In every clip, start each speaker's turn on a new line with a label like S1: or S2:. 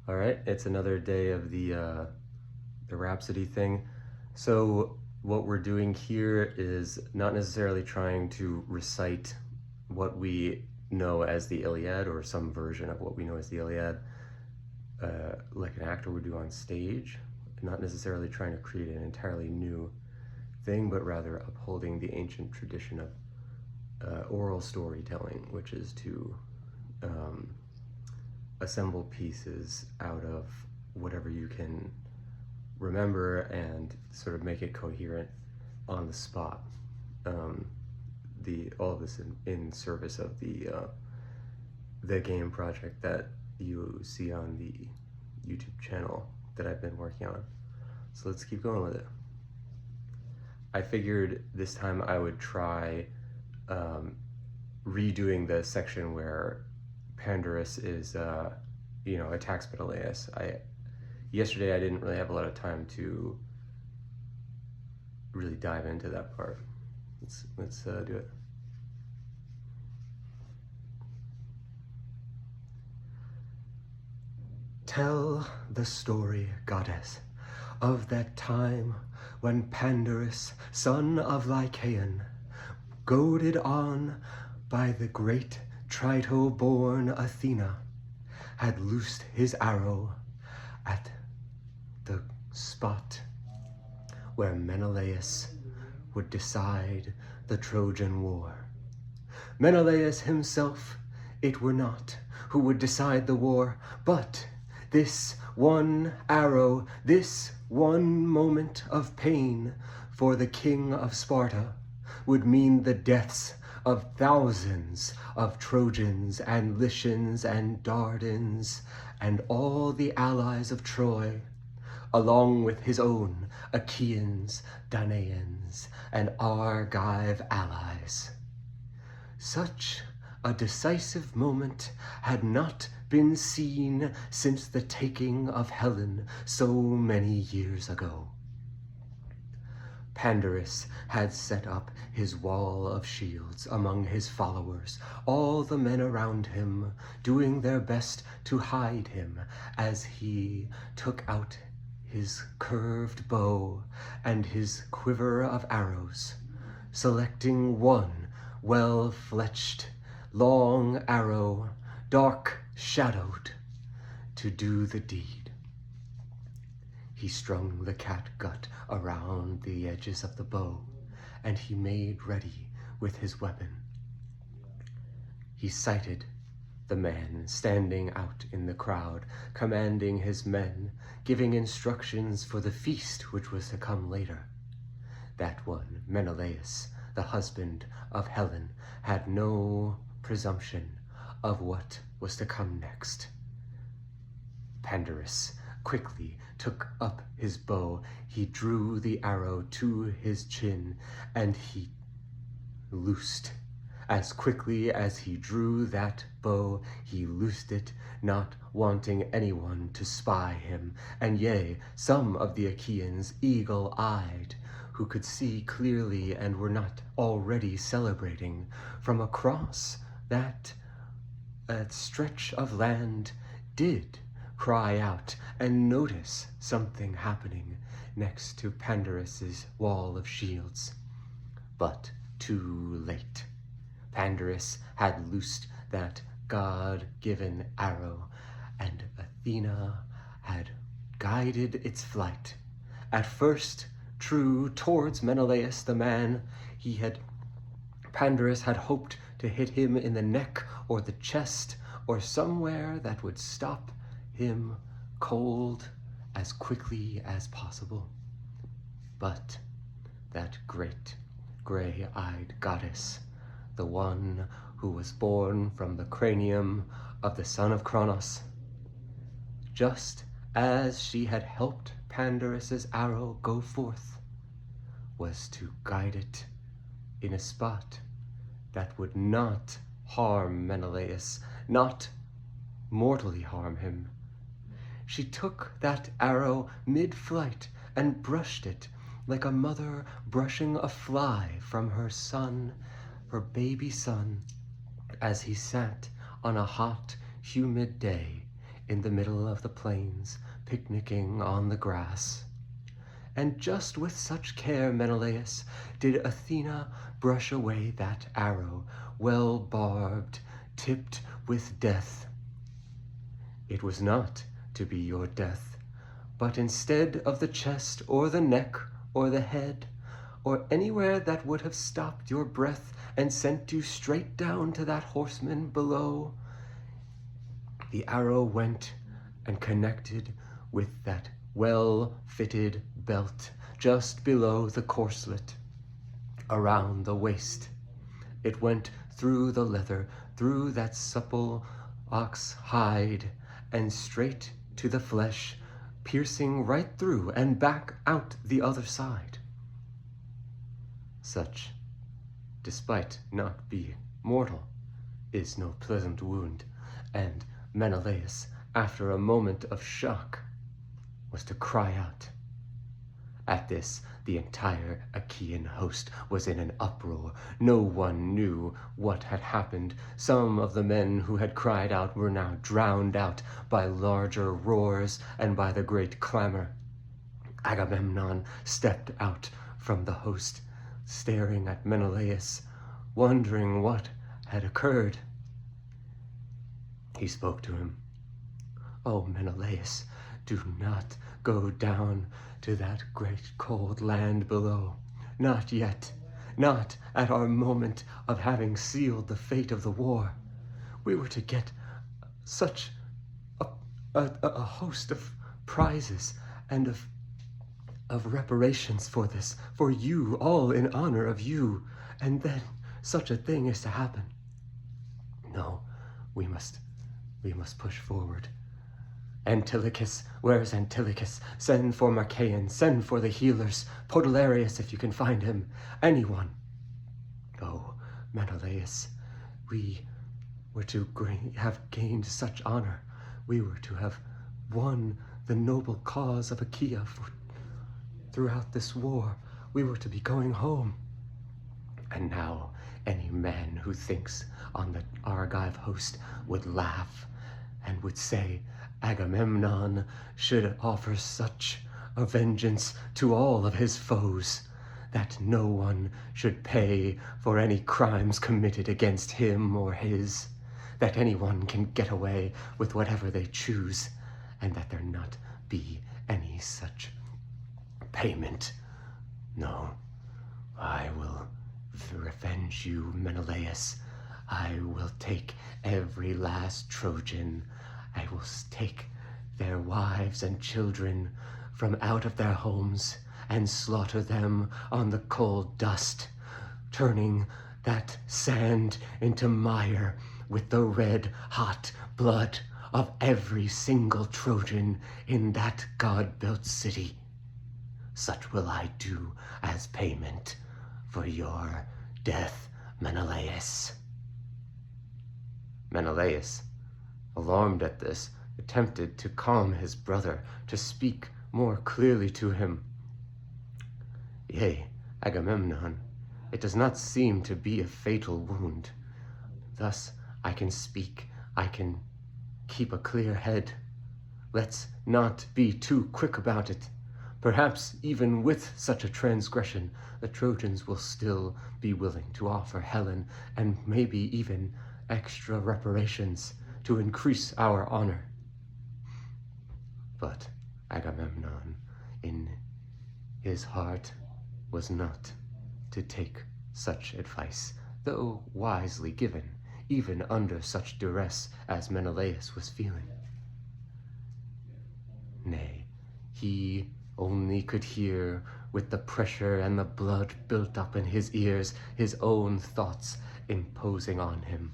S1: All right, it's another day of the Rhapsody thing. So what we're doing here is not necessarily trying to recite what we know as the Iliad or some version of what we know as the Iliad, like an actor would do on stage. Not necessarily trying to create an entirely new thing, but rather upholding the ancient tradition of oral storytelling, which is to assemble pieces out of whatever you can remember and sort of make it coherent on the spot. All of this in service of the game project that you see on the YouTube channel that I've been working on. So let's keep going with it. I figured this time I would try redoing the section where PANDARUS is, attacks Menelaus. Yesterday I didn't really have a lot of time to really dive into that part. Let's do it. Tell the story, goddess, of that time when Pandarus, son of Lycaon, goaded on by the great Trito-born Athena, had loosed his arrow at the spot where Menelaus would decide the Trojan War. Menelaus himself it were not who would decide the war, but this one arrow, this one moment of pain for the king of Sparta would mean the deaths of thousands of Trojans and Lycians and Dardans and all the allies of Troy, along with his own Achaeans, Danaans, and Argive allies. Such a decisive moment had not been seen since the taking of Helen so many years ago. Pandarus had set up his wall of shields among his followers, all the men around him doing their best to hide him as he took out his curved bow and his quiver of arrows, selecting one well-fletched, long arrow, dark-shadowed, to do the deed. He strung the catgut around the edges of the bow, and he made ready with his weapon. He sighted the man standing out in the crowd, commanding his men, giving instructions for the feast which was to come later. That one, Menelaus, the husband of Helen, had no presumption of what was to come next. Pandarus quickly took up his bow, he drew the arrow to his chin, and he loosed. As quickly as he drew that bow, he loosed it, not wanting anyone to spy him, and yea, some of the Achaeans, eagle-eyed, who could see clearly and were not already celebrating, from across that stretch of land, did cry out and notice something happening next to Pandarus's wall of shields. But too late. Pandarus had loosed that god-given arrow, and Athena had guided its flight. At first, true towards Menelaus, the man Pandarus had hoped to hit him in the neck or the chest or somewhere that would stop him cold as quickly as possible. But that great gray-eyed goddess, the one who was born from the cranium of the son of Kronos, just as she had helped Pandarus's arrow go forth, was to guide it in a spot that would not harm Menelaus, not mortally harm him. She took that arrow mid-flight and brushed it like a mother brushing a fly from her son, her baby son, as he sat on a hot, humid day in the middle of the plains, picnicking on the grass. And just with such care, Menelaus, did Athena brush away that arrow, well barbed, tipped with death. It was not to be your death, but instead of the chest or the neck or the head, or anywhere that would have stopped your breath and sent you straight down to that horseman below, the arrow went and connected with that well-fitted belt just below the corselet, around the waist. It went through the leather, through that supple ox hide, and straight to the flesh, piercing right through and back out the other side. Such, despite not being mortal, is no pleasant wound, and Menelaus, after a moment of shock, was to cry out. At this, the entire Achaean host was in an uproar. No one knew what had happened. Some of the men who had cried out were now drowned out by larger roars and by the great clamor. Agamemnon stepped out from the host, staring at Menelaus, wondering what had occurred. He spoke to him. "Oh, Menelaus, do not go down to that great cold land below. Not yet. Not at our moment of having sealed the fate of the war. We were to get such a host of prizes and of reparations for this, for you, all in honor of you, and then such a thing is to happen. No, we must push forward. Antilochus, where's Antilochus? Send for Machaon, send for the healers, Podalirius if you can find him, anyone. Oh, Menelaus, we were to have gained such honor. We were to have won the noble cause of Achaea throughout this war. We were to be going home. And now any man who thinks on the Argive host would laugh and would say Agamemnon should offer such a vengeance to all of his foes, that no one should pay for any crimes committed against him or his, that anyone can get away with whatever they choose, and that there not be any such payment. No, I will revenge you, Menelaus. I will take every last Trojan. I will take their wives and children from out of their homes and slaughter them on the cold dust, turning that sand into mire with the red-hot blood of every single Trojan in that god-built city. Such will I do as payment for your death, Menelaus." Menelaus, alarmed at this, attempted to calm his brother, to speak more clearly to him. "Yea, Agamemnon, it does not seem to be a fatal wound. Thus I can speak, I can keep a clear head. Let's not be too quick about it. Perhaps even with such a transgression, the Trojans will still be willing to offer Helen and maybe even extra reparations to increase our honor." But Agamemnon, in his heart, was not to take such advice, though wisely given, even under such duress as Menelaus was feeling. Nay, he only could hear, with the pressure and the blood built up in his ears, his own thoughts imposing on him.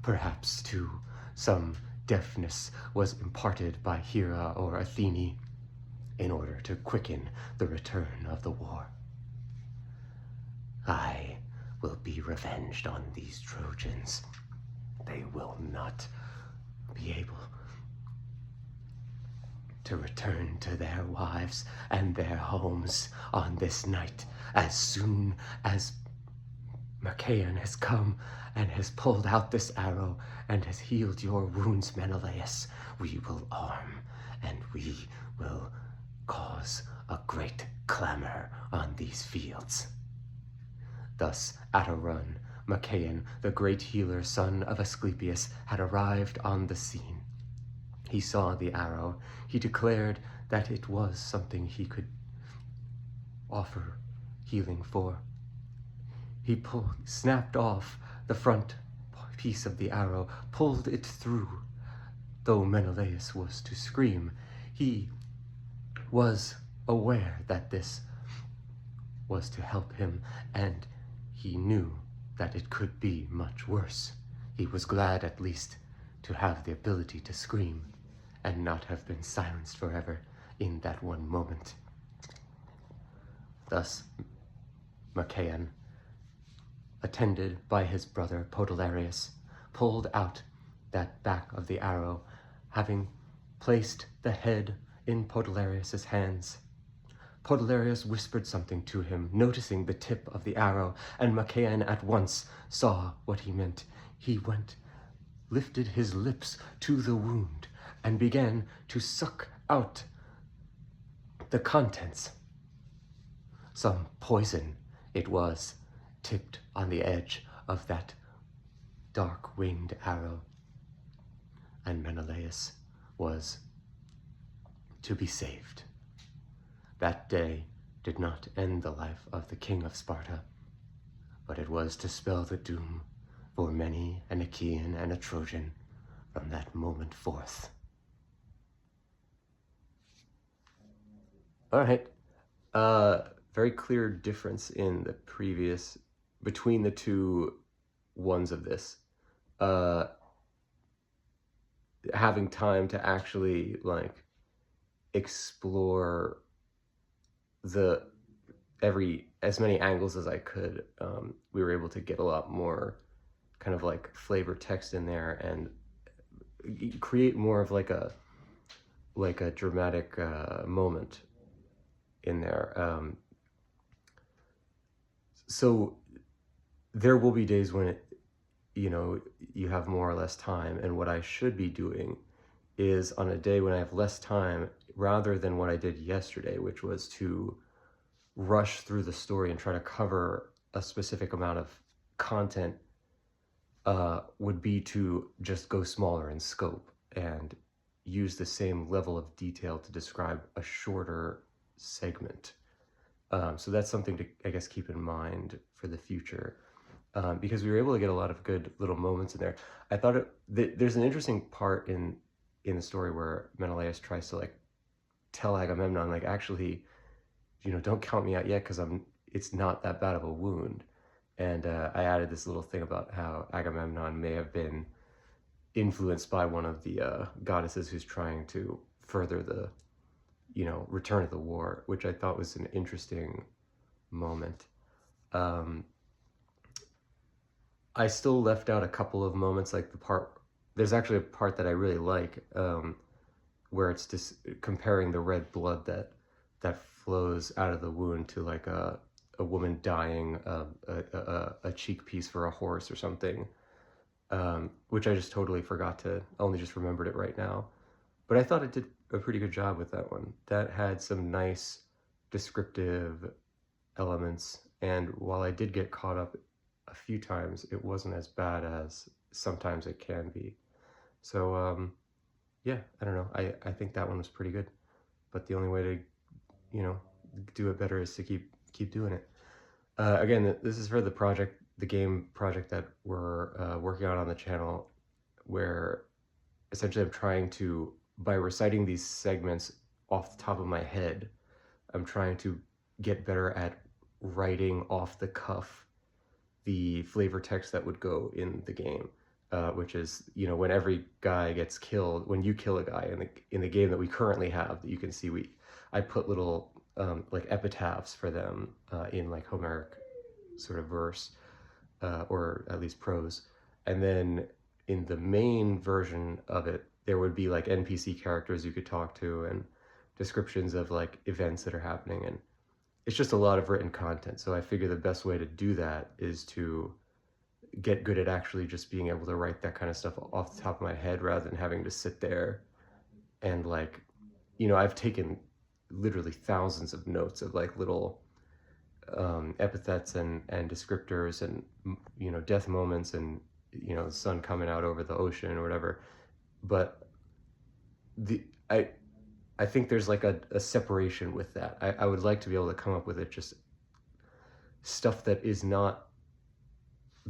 S1: Perhaps, too, some deafness was imparted by Hera or Athene in order to quicken the return of the war. I will be revenged on these Trojans. They will not be able to return to their wives and their homes on this night as soon as Machaon has come and has pulled out this arrow and has healed your wounds, Menelaus. We will arm, and we will cause a great clamor on these fields. Thus, at a run, Machaon, the great healer, son of Asclepius, had arrived on the scene. He saw the arrow. He declared that it was something he could offer healing for. He snapped off the front piece of the arrow, pulled it through. Though Menelaus was to scream, he was aware that this was to help him, and he knew that it could be much worse. He was glad at least to have the ability to scream and not have been silenced forever in that one moment. Thus, Machaon, attended by his brother Podalirius, pulled out that back of the arrow, having placed the head in Podalirius's hands. Podalirius whispered something to him, noticing the tip of the arrow, and Machaon at once saw what he meant. He lifted his lips to the wound, and began to suck out the contents. Some poison it was, tipped on the edge of that dark-winged arrow, and Menelaus was to be saved. That day did not end the life of the king of Sparta, but it was to spell the doom for many an Achaean and a Trojan from that moment forth. All right. Very clear difference in the previous, between the two ones of this. Having time to actually, like, explore as many angles as I could. We were able to get a lot more kind of like flavor text in there and create more of like a dramatic moment in there. So there will be days when you have more or less time, and what I should be doing is on a day when I have less time, rather than what I did yesterday, which was to rush through the story and try to cover a specific amount of content, would be to just go smaller in scope and use the same level of detail to describe a shorter segment. So that's something to, I guess, keep in mind for the future, because we were able to get a lot of good little moments in there. I thought there's an interesting part in the story where Menelaus tries to like tell Agamemnon, like, actually, don't count me out yet, because it's not that bad of a wound. And I added this little thing about how Agamemnon may have been influenced by one of the goddesses who's trying to further the return of the war, which I thought was an interesting moment. I still left out a couple of moments, like there's actually a part that I really like, where it's just comparing the red blood that flows out of the wound to like a woman dying, a cheek piece for a horse or something, which I just totally forgot to, only just remembered it right now. But I thought it did a pretty good job with that one. That had some nice descriptive elements, and while I did get caught up a few times, it wasn't as bad as sometimes it can be. So yeah, I don't know. I think that one was pretty good, but the only way to do it better is to keep doing it. Again, this is for the game project that we're working on the channel, where essentially I'm trying to, by reciting these segments off the top of my head, I'm trying to get better at writing off the cuff the flavor text that would go in the game, which is, when every guy gets killed, when you kill a guy in the game that we currently have, that you can see, I put little like epitaphs for them in like Homeric sort of verse, or at least prose. And then in the main version of it, there would be like NPC characters you could talk to and descriptions of like events that are happening. And it's just a lot of written content. So I figure the best way to do that is to get good at actually just being able to write that kind of stuff off the top of my head rather than having to sit there and like, you know, I've taken literally thousands of notes of like little epithets and descriptors and, you know, death moments and, you know, the sun coming out over the ocean or whatever. But I think there's like a separation with that. I would like to be able to come up with it just stuff that is not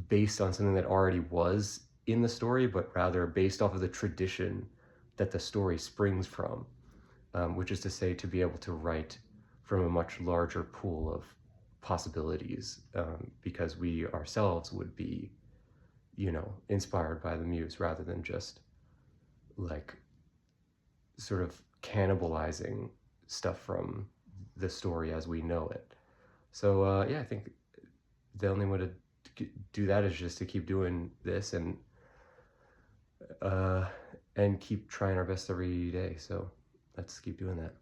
S1: based on something that already was in the story, but rather based off of the tradition that the story springs from, which is to say to be able to write from a much larger pool of possibilities, because we ourselves would be, you know, inspired by the muse rather than just like sort of cannibalizing stuff from the story as we know it. So yeah, I think the only way to do that is just to keep doing this and keep trying our best every day. So let's keep doing that.